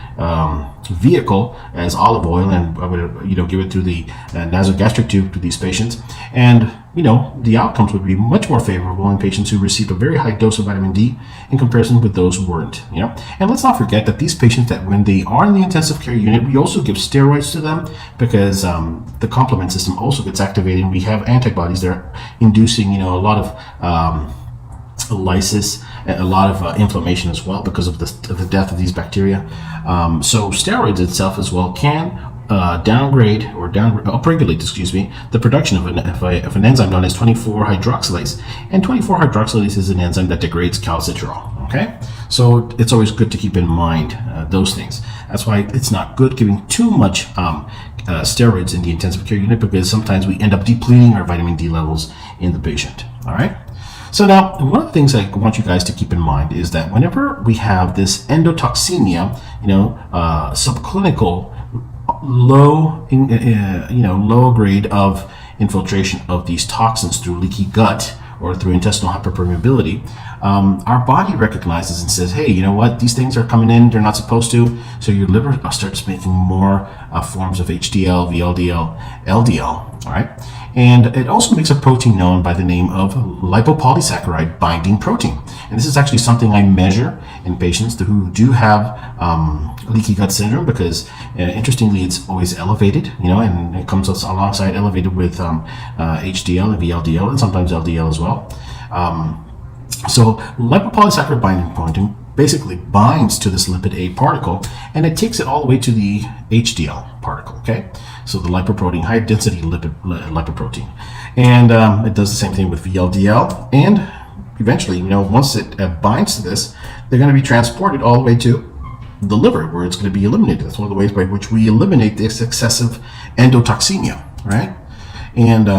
vehicle as olive oil, and I would, give it through the nasogastric tube to these patients, and the outcomes would be much more favorable in patients who received a very high dose of vitamin D in comparison with those who weren't. And let's not forget that these patients, that when they are in the intensive care unit, we also give steroids to them because the complement system also gets activated. We have antibodies that are inducing, a lot of lysis, a lot of inflammation as well because of the death of these bacteria. So steroids itself as well can upregulate, the production of an enzyme known as 24-hydroxylase. And 24-hydroxylase is an enzyme that degrades calcitriol. Okay, so it's always good to keep in mind those things. That's why it's not good giving too much steroids in the intensive care unit, because sometimes we end up depleting our vitamin D levels in the patient. All right. So now, one of the things I want you guys to keep in mind is that whenever we have this endotoxinemia, subclinical low grade of infiltration of these toxins through leaky gut or through intestinal hyperpermeability, our body recognizes and says, hey, you know what, these things are coming in, they're not supposed to, so your liver starts making more forms of HDL, VLDL, LDL, all right? And it also makes a protein known by the name of lipopolysaccharide binding protein. And this is actually something I measure in patients who do have leaky gut syndrome, because interestingly, it's always elevated, and it comes alongside elevated with HDL and VLDL, and sometimes LDL as well. So lipopolysaccharide binding protein basically binds to this lipid A particle, and it takes it all the way to the HDL particle, okay? So the lipoprotein, high density lipoprotein. And it does the same thing with VLDL, and eventually, once it binds to this, they're going to be transported all the way to the liver, where it's going to be eliminated. That's one of the ways by which we eliminate this excessive endotoxemia, right? And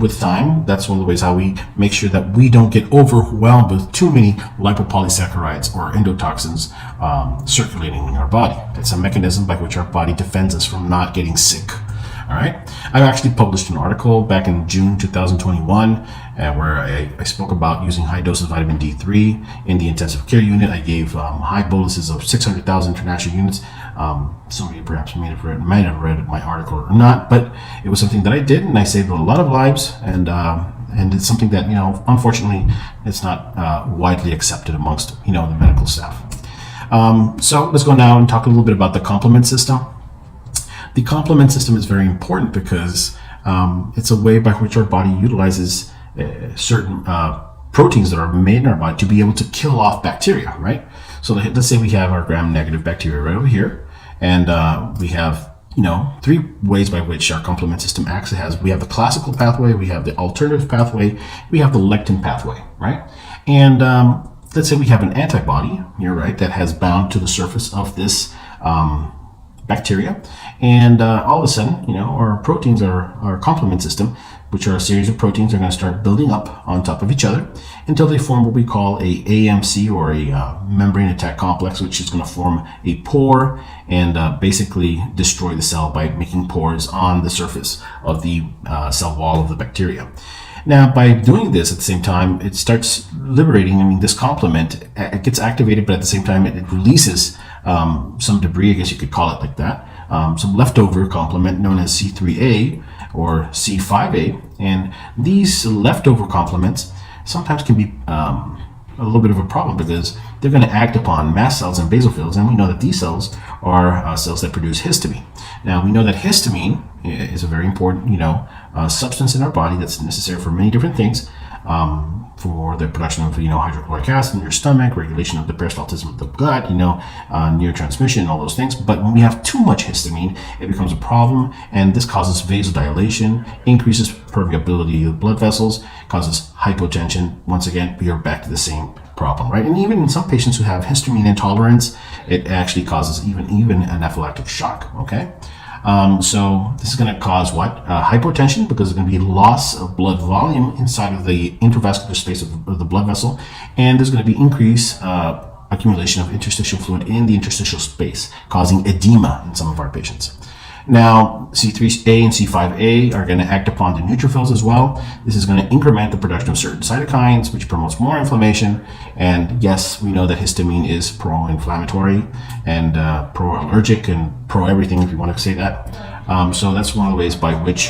with time, that's one of the ways how we make sure that we don't get overwhelmed with too many lipopolysaccharides or endotoxins circulating in our body. It's a mechanism by which our body defends us from not getting sick. All right. I actually published an article back in June 2021 where I spoke about using high doses of vitamin D3 in the intensive care unit. I gave high boluses of 600,000 international units. Somebody perhaps might have read my article or not, but it was something that I did, and I saved a lot of lives, and it's something that, unfortunately, it's not widely accepted amongst, the medical staff. So let's go now and talk a little bit about the complement system. The complement system is very important because it's a way by which our body utilizes certain proteins that are made in our body to be able to kill off bacteria, right? So let's say we have our gram-negative bacteria right over here, and we have, three ways by which our complement system acts. We have the classical pathway, we have the alternative pathway, we have the lectin pathway, right? And let's say we have an antibody here, right, that has bound to the surface of this bacteria, and all of a sudden, our proteins, our complement system, which are a series of proteins, are going to start building up on top of each other until they form what we call a AMC, or a membrane attack complex, which is going to form a pore and basically destroy the cell by making pores on the surface of the cell wall of the bacteria. Now, by doing this at the same time, it starts liberating, this complement, it gets activated, but at the same time, it releases some debris, I guess you could call it like that, some leftover complement known as C3A or C5A. And these leftover complements sometimes can be a little bit of a problem because they're going to act upon mast cells and basophils, and we know that these cells are cells that produce histamine. Now, we know that histamine is a very important, substance in our body that's necessary for many different things, for the production of, hydrochloric acid in your stomach, regulation of the peristaltism of the gut, neurotransmission, all those things. But when we have too much histamine, it becomes a problem, and this causes vasodilation, increases permeability of blood vessels, causes hypotension. Once again, we are back to the same problem, right? And even in some patients who have histamine intolerance, it actually causes even anaphylactic shock, okay? So this is going to cause what? Hypotension, because there's going to be loss of blood volume inside of the intravascular space of the blood vessel, and there's going to be increased accumulation of interstitial fluid in the interstitial space, causing edema in some of our patients. Now, C3A and C5A are going to act upon the neutrophils as well. This is going to increment the production of certain cytokines, which promotes more inflammation. And yes, we know that histamine is pro-inflammatory and pro-allergic and pro-everything, if you want to say that. So that's one of the ways by which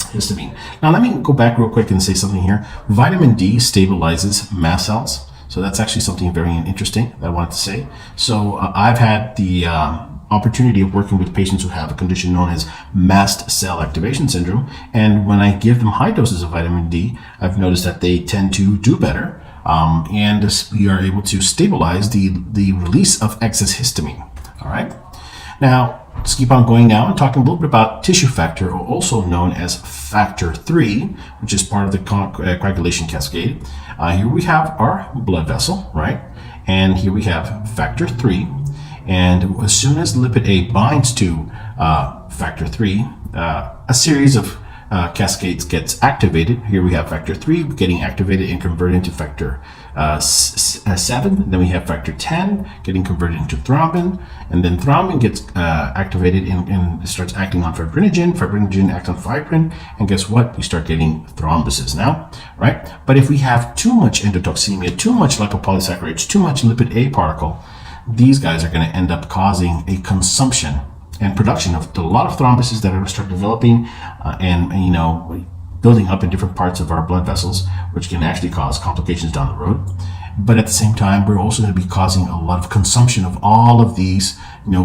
histamine. Now, let me go back real quick and say something here. Vitamin D stabilizes mast cells. So that's actually something very interesting that I wanted to say. So I've had the opportunity of working with patients who have a condition known as mast cell activation syndrome. And when I give them high doses of vitamin D, I've noticed that they tend to do better. And we are able to stabilize the release of excess histamine. All right. Now, let's keep on going now and talking a little bit about tissue factor, or also known as factor 3, which is part of the coagulation cascade. Here we have our blood vessel, right? And here we have factor 3. And as soon as lipid A binds to factor 3, a series of cascades gets activated. Here we have factor 3 getting activated and converted into factor 7. Then we have factor 10 getting converted into thrombin. And then thrombin gets activated and starts acting on fibrinogen. Fibrinogen acts on fibrin. And guess what? We start getting thrombosis now, right? But if we have too much endotoxemia, too much lipopolysaccharides, too much lipid A particle, these guys are going to end up causing a consumption and production of a lot of thrombosis that are start developing and building up in different parts of our blood vessels, which can actually cause complications down the road. But at the same time, we're also going to be causing a lot of consumption of all of these,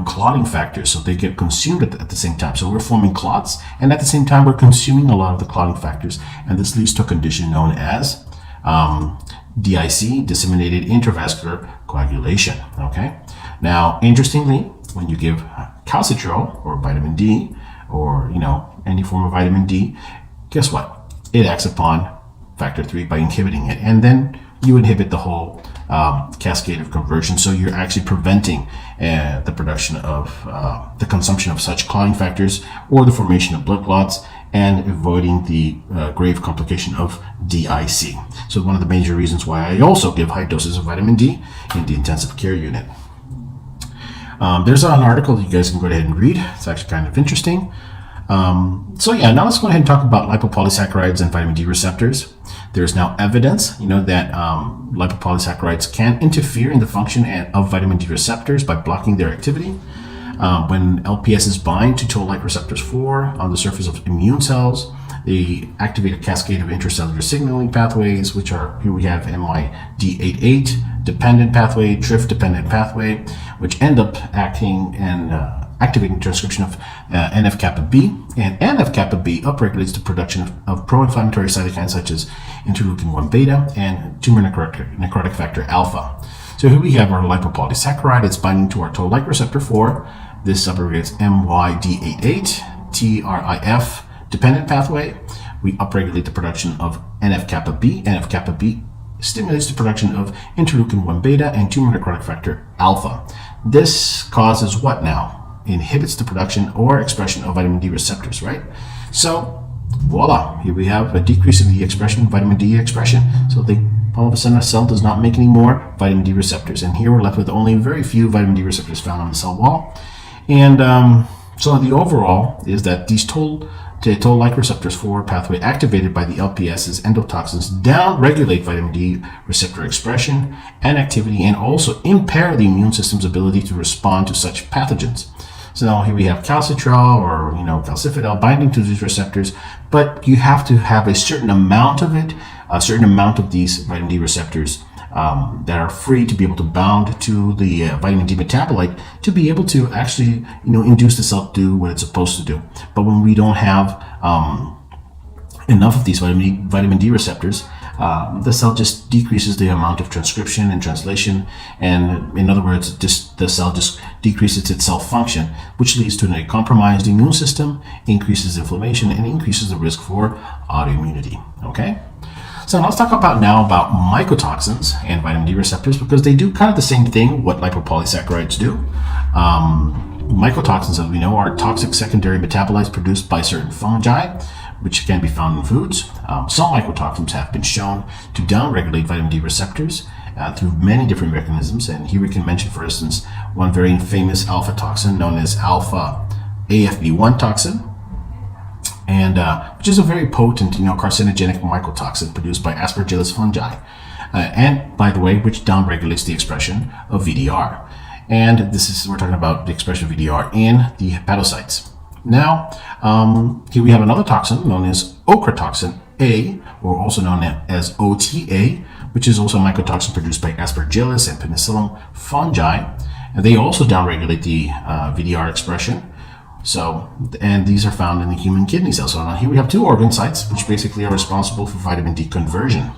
clotting factors. So they get consumed at the same time. So we're forming clots, and at the same time, we're consuming a lot of the clotting factors. And this leads to a condition known as DIC, disseminated intravascular coagulation. Okay. Now, interestingly, when you give calcitrol or vitamin D, or any form of vitamin D, guess what? It acts upon factor 3 by inhibiting it, and then you inhibit the whole cascade of conversion. So you're actually preventing the production of the consumption of such clotting factors or the formation of blood clots, and avoiding the grave complication of DIC. So one of the major reasons why I also give high doses of vitamin D in the intensive care unit. There's an article that you guys can go ahead and read. It's actually kind of interesting. So yeah, now let's go ahead and talk about lipopolysaccharides and vitamin D receptors. There's now evidence, that lipopolysaccharides can interfere in the function of vitamin D receptors by blocking their activity. When LPSs bind to toll-like receptors 4 on the surface of immune cells, they activate a cascade of intracellular signaling pathways, which are, here we have MYD88 dependent pathway, TRIF dependent pathway, which end up acting and activating transcription of NF-kappa B, and NF-kappa B upregulates the production of pro-inflammatory cytokines such as interleukin-1 beta and tumor necrotic factor alpha. So here we have our lipopolysaccharide. It's binding to our toll-like receptor 4. This upregulates MYD88 TRIF dependent pathway. We upregulate the production of NF-kappa B. NF-kappa B stimulates the production of interleukin-1 beta and tumor necrotic factor alpha. This causes what now? Inhibits the production or expression of vitamin D receptors, right? So voila, here we have a decrease in the expression, vitamin D expression. So all of a sudden a cell does not make any more vitamin D receptors. And here we're left with only very few vitamin D receptors found on the cell wall. And so the overall is that these toll-like receptors 4 pathway activated by the LPS's endotoxins down-regulate vitamin D receptor expression and activity, and also impair the immune system's ability to respond to such pathogens. So now here we have calcitrol or calcifidel binding to these receptors, but you have to have a certain amount of it, a certain amount of these vitamin D receptors that are free to be able to bound to the vitamin D metabolite to be able to actually induce the cell to do what it's supposed to do. But when we don't have enough of these vitamin D receptors, the cell just decreases the amount of transcription and translation, and in other words, the cell just decreases its cell function, which leads to a compromised immune system, increases inflammation, and increases the risk for autoimmunity. Okay, so now let's talk about mycotoxins and vitamin D receptors, because they do kind of the same thing what lipopolysaccharides do. Mycotoxins, as we know, are toxic secondary metabolites produced by certain fungi, which can be found in foods. Some mycotoxins have been shown to downregulate vitamin D receptors through many different mechanisms. And here we can mention, for instance, one very famous alpha toxin known as alpha AFB1 toxin, and which is a very potent, carcinogenic mycotoxin produced by Aspergillus fungi, and by the way, which downregulates the expression of VDR. And we're talking about the expression of VDR in the hepatocytes. Now, here we have another toxin known as ochratoxin A, or also known as OTA, which is also a mycotoxin produced by Aspergillus and Penicillium fungi, and they also downregulate the VDR expression. So, and these are found in the human kidney cells. So now here we have two organ sites, which basically are responsible for vitamin D conversion.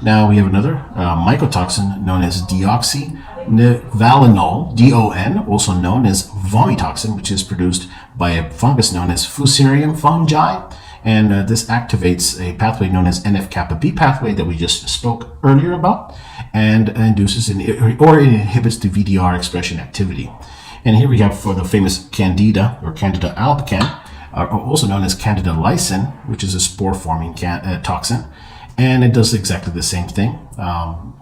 Now we have another mycotoxin known as deoxynivalenol, DON, also known as vomitoxin, which is produced by a fungus known as Fusarium fungi. And this activates a pathway known as NF-kappa B pathway that we just spoke earlier about, and induces or it inhibits the VDR expression activity. And here we have for the famous Candida or Candida albicans, also known as Candida lysine, which is a spore-forming toxin. And it does exactly the same thing,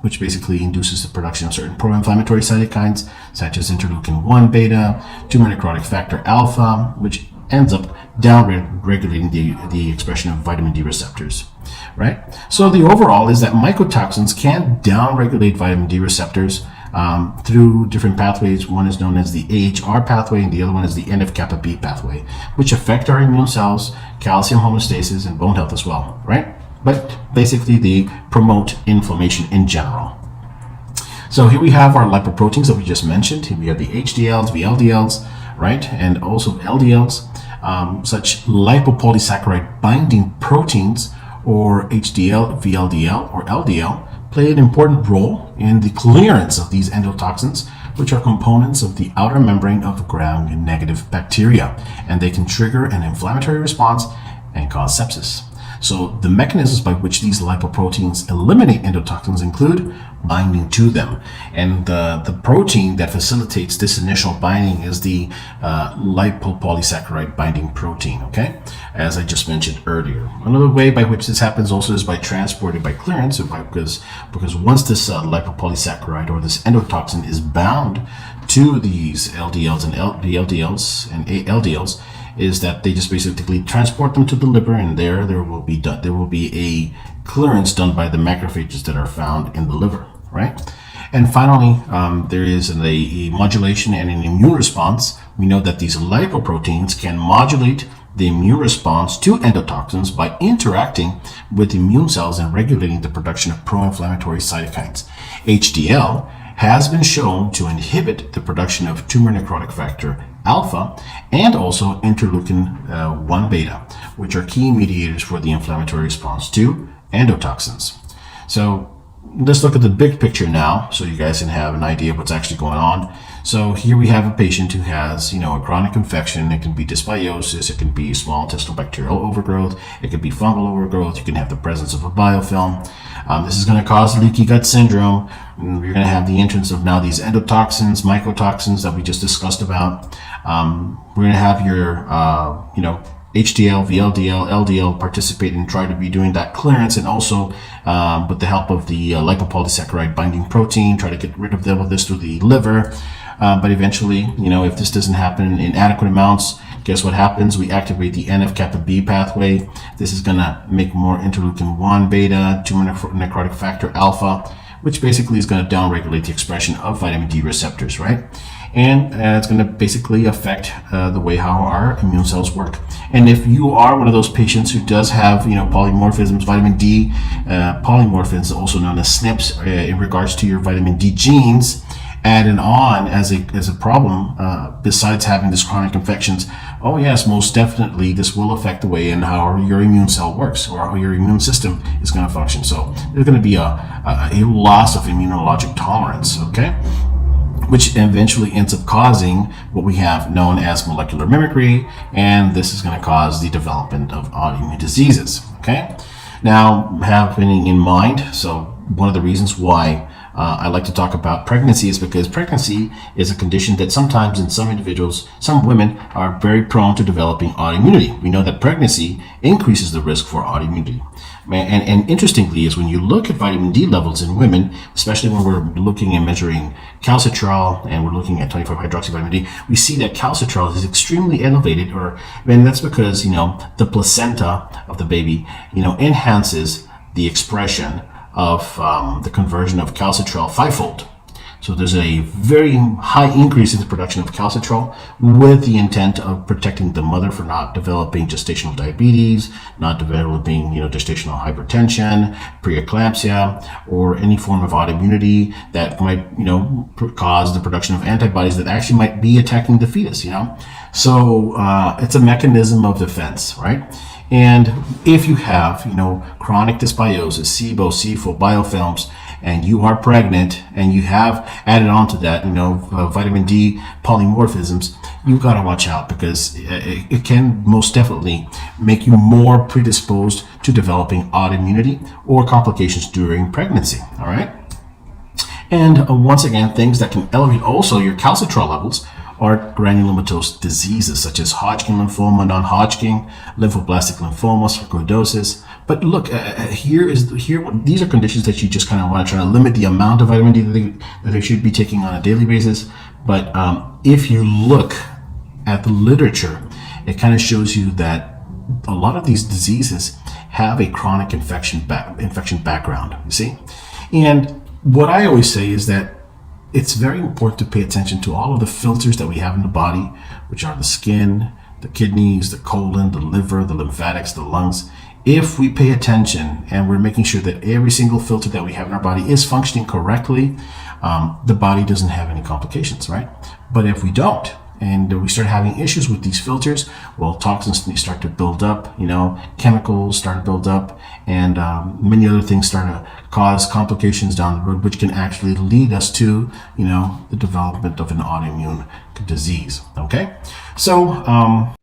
which basically induces the production of certain pro-inflammatory cytokines, such as interleukin-1 beta, tumor necrotic factor alpha, which ends up down-regulating the expression of vitamin D receptors, right? So the overall is that mycotoxins can down-regulate vitamin D receptors through different pathways. One is known as the AHR pathway, and the other one is the NF-kappa B pathway, which affect our immune cells, calcium homeostasis, and bone health as well, right? But basically they promote inflammation in general. So here we have our lipoproteins that we just mentioned. Here we have the HDLs, VLDLs, right? And also LDLs. Such lipopolysaccharide binding proteins, or HDL, VLDL, or LDL, play an important role in the clearance of these endotoxins, which are components of the outer membrane of gram-negative bacteria, and they can trigger an inflammatory response and cause sepsis. So the mechanisms by which these lipoproteins eliminate endotoxins include binding to them. And the protein that facilitates this initial binding is the lipopolysaccharide binding protein, okay? As I just mentioned earlier. Another way by which this happens also is by transported by clearance, because once this lipopolysaccharide or this endotoxin is bound to these LDLs and VLDLs and ALDLs, is that they just basically transport them to the liver, and there will be a clearance done by the macrophages that are found in the liver, right? And finally, there is a modulation and an immune response. We know that these lipoproteins can modulate the immune response to endotoxins by interacting with immune cells and regulating the production of pro-inflammatory cytokines. HDL has been shown to inhibit the production of tumor necrotic factor alpha and also interleukin-1 beta, which are key mediators for the inflammatory response to endotoxins. So let's look at the big picture now, so you guys can have an idea of what's actually going on. So here we have a patient who has, a chronic infection. It can be dysbiosis, it can be small intestinal bacterial overgrowth, it could be fungal overgrowth, you can have the presence of a biofilm. This is going to cause leaky gut syndrome. You're going to have the entrance of now these endotoxins, mycotoxins that we just discussed about. We're going to have your, HDL, VLDL, LDL participate and try to be doing that clearance, and also with the help of the lipopolysaccharide binding protein, try to get rid of this through the liver. But eventually, if this doesn't happen in adequate amounts, guess what happens? We activate the NF-kappa B pathway. This is going to make more interleukin-1 beta, tumor necrotic factor alpha, which basically is going to downregulate the expression of vitamin D receptors, right? And it's going to basically affect the way how our immune cells work. And if you are one of those patients who does have, polymorphisms, vitamin D polymorphisms, also known as SNPs, in regards to your vitamin D genes, added on as a problem, besides having this chronic infections, oh yes, most definitely this will affect the way and how your immune cell works, or how your immune system is going to function. So there's going to be a loss of immunologic tolerance, okay? Which eventually ends up causing what we have known as molecular mimicry, and this is going to cause the development of autoimmune diseases, okay? Now, having in mind, so one of the reasons why I like to talk about pregnancy is because pregnancy is a condition that sometimes in some individuals, some women, are very prone to developing autoimmunity. We know that pregnancy increases the risk for autoimmunity. And interestingly is when you look at vitamin D levels in women, especially when we're looking and measuring calcitrol and we're looking at 25-hydroxyvitamin D, we see that calcitrol is extremely elevated, and that's because, the placenta of the baby, enhances the expression of the conversion of calcitrol fivefold. So there's a very high increase in the production of calcitrol with the intent of protecting the mother from not developing gestational diabetes, not developing, gestational hypertension, preeclampsia, or any form of autoimmunity that might, cause the production of antibodies that actually might be attacking the fetus, So it's a mechanism of defense, right? And if you have, chronic dysbiosis, SIBO, SIFO, biofilms, and you are pregnant and you have added on to that, vitamin D polymorphisms, you got to watch out, because it can most definitely make you more predisposed to developing autoimmunity or complications during pregnancy. All right. And once again, things that can elevate also your calcitrol levels are granulomatous diseases such as Hodgkin lymphoma, non-Hodgkin, lymphoblastic lymphoma, sarcoidosis. But look, these are conditions that you just kind of want to try to limit the amount of vitamin D that they should be taking on a daily basis. But if you look at the literature, it kind of shows you that a lot of these diseases have a chronic infection background, you see? And what I always say is that it's very important to pay attention to all of the filters that we have in the body, which are the skin, the kidneys, the colon, the liver, the lymphatics, the lungs. If we pay attention and we're making sure that every single filter that we have in our body is functioning correctly, the body doesn't have any complications, right? But if we don't, and we start having issues with these filters, well, toxins start to build up, chemicals start to build up, and many other things start to cause complications down the road, which can actually lead us to, the development of an autoimmune disease. Okay, so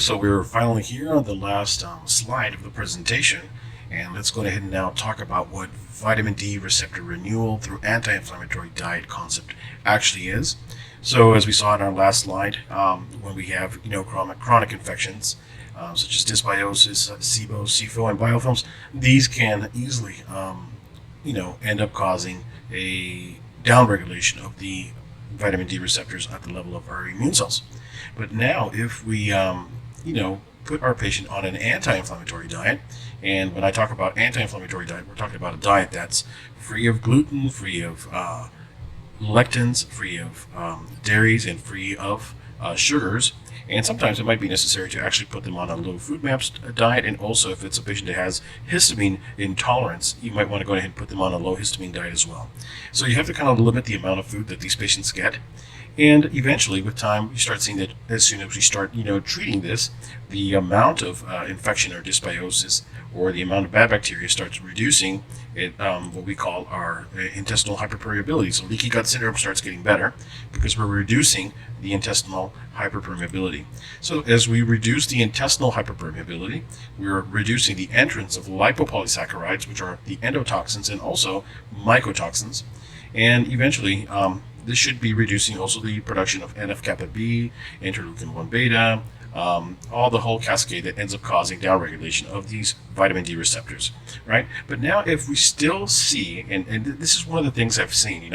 so we're finally here on the last slide of the presentation, and let's go ahead and now talk about what vitamin D receptor renewal through anti-inflammatory diet concept actually is. So as we saw in our last slide, when we have chronic infections such as dysbiosis, SIBO, SIFO, and biofilms, these can easily end up causing a downregulation of the vitamin D receptors at the level of our immune cells. But now if we put our patient on an anti-inflammatory diet, and when I talk about anti-inflammatory diet, we're talking about a diet that's free of gluten, free of lectins, free of dairies, and free of sugars. And sometimes it might be necessary to actually put them on a low food maps diet. And also, if it's a patient that has histamine intolerance, you might want to go ahead and put them on a low histamine diet as well. So you have to kind of limit the amount of food that these patients get. And eventually, with time, you start seeing that as soon as we start, treating this, the amount of infection or dysbiosis or the amount of bad bacteria starts reducing. What we call our intestinal hyperpermeability. So leaky gut syndrome starts getting better because we're reducing the intestinal hyperpermeability. So as we reduce the intestinal hyperpermeability, we're reducing the entrance of lipopolysaccharides, which are the endotoxins, and also mycotoxins. And eventually, this should be reducing also the production of NF-kappa B, interleukin-1 beta, all the whole cascade that ends up causing downregulation of these vitamin D receptors, right? But now if we still see, and this is one of the things I've seen,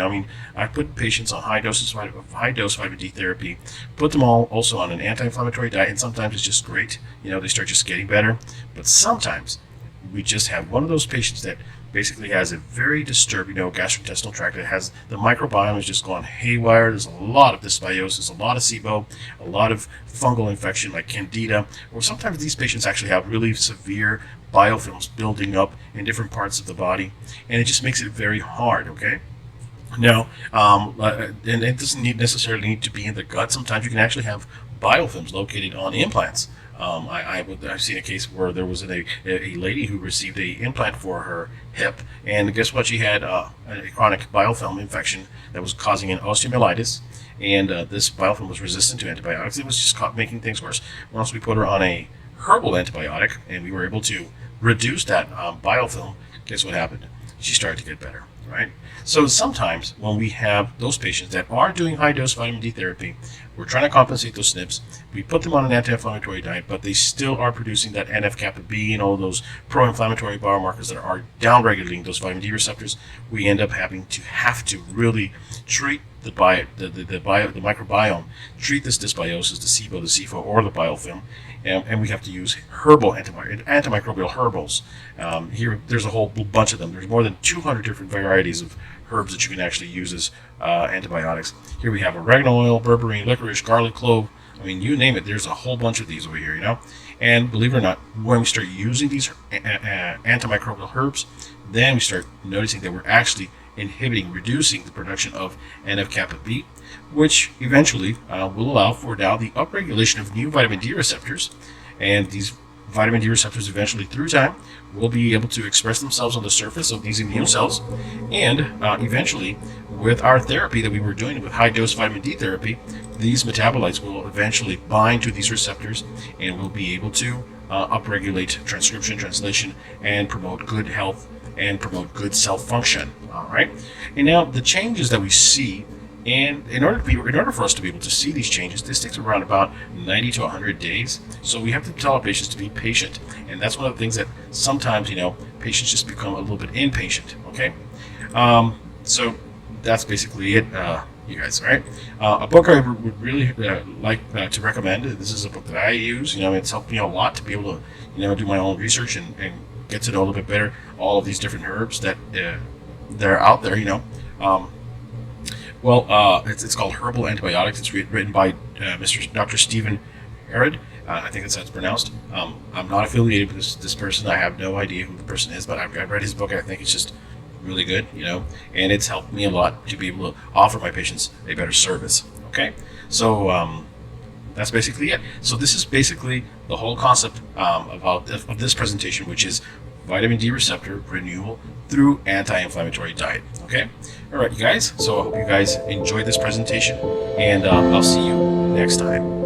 I put patients on high dose vitamin D therapy, put them all also on an anti-inflammatory diet, and sometimes it's just great, they start just getting better. But sometimes we just have one of those patients that basically has a very disturbed, gastrointestinal tract that has the microbiome has just gone haywire. There's a lot of dysbiosis, a lot of SIBO, a lot of fungal infection like Candida, or sometimes these patients actually have really severe biofilms building up in different parts of the body, and it just makes it very hard, okay? Now, and it doesn't necessarily need to be in the gut. Sometimes you can actually have biofilms located on implants. I've seen a case where there was a lady who received an implant for her hip, and guess what? She had a chronic biofilm infection that was causing an osteomyelitis, and this biofilm was resistant to antibiotics. It was just making things worse. Once we put her on a herbal antibiotic, and we were able to reduce that biofilm, guess what happened? she started to get better, right? So sometimes when we have those patients that are doing high-dose vitamin D therapy, we're trying to compensate those SNPs. We put them on an anti-inflammatory diet, but they still are producing that NF-kappa B and all those pro-inflammatory biomarkers that are downregulating those vitamin D receptors. We end up having to really treat the microbiome, treat this dysbiosis, the SIBO, the SIFO, or the biofilm, and we have to use herbal antimicrobial herbals. Here, there's a whole bunch of them. There's more than 200 different varieties of herbs that you can actually use as antibiotics. Here we have oregano oil, berberine, licorice, garlic clove. I mean, you name it. There's a whole bunch of these over here, you know. And believe it or not, when we start using these antimicrobial herbs, then we start noticing that we're actually reducing the production of NF-kappa B, which eventually will allow for now the upregulation of new vitamin D receptors. And these vitamin D receptors eventually, through time, will be able to express themselves on the surface of these immune cells. And eventually, with our therapy that we were doing with high-dose vitamin D therapy, these metabolites will eventually bind to these receptors and will be able to upregulate transcription, translation, and promote good health and promote good cell function. All right. And now the changes that we see, and in order for us to be able to see these changes, this takes around about 90 to 100 days. So we have to tell our patients to be patient, and that's one of the things that sometimes, you know, patients just become a little bit impatient. Okay. So that's basically it, you guys. All right. A book I would really like to recommend. This is a book that I use. You know, it's helped me a lot to be able to, you know, do my own research and get to know a little bit better all of these different herbs that are out there, you know. It's called Herbal Antibiotics. It's written by Dr. Stephen Herod. I think that's how it's pronounced. I'm not affiliated with this person. I have no idea who the person is, but I've read his book. I think it's just really good, you know, and it's helped me a lot to be able to offer my patients a better service. Okay, so that's basically it. So this is basically the whole concept of this presentation, which is vitamin D receptor renewal through anti-inflammatory diet. Okay, all right, you guys. So I hope you guys enjoyed this presentation, and I'll see you next time.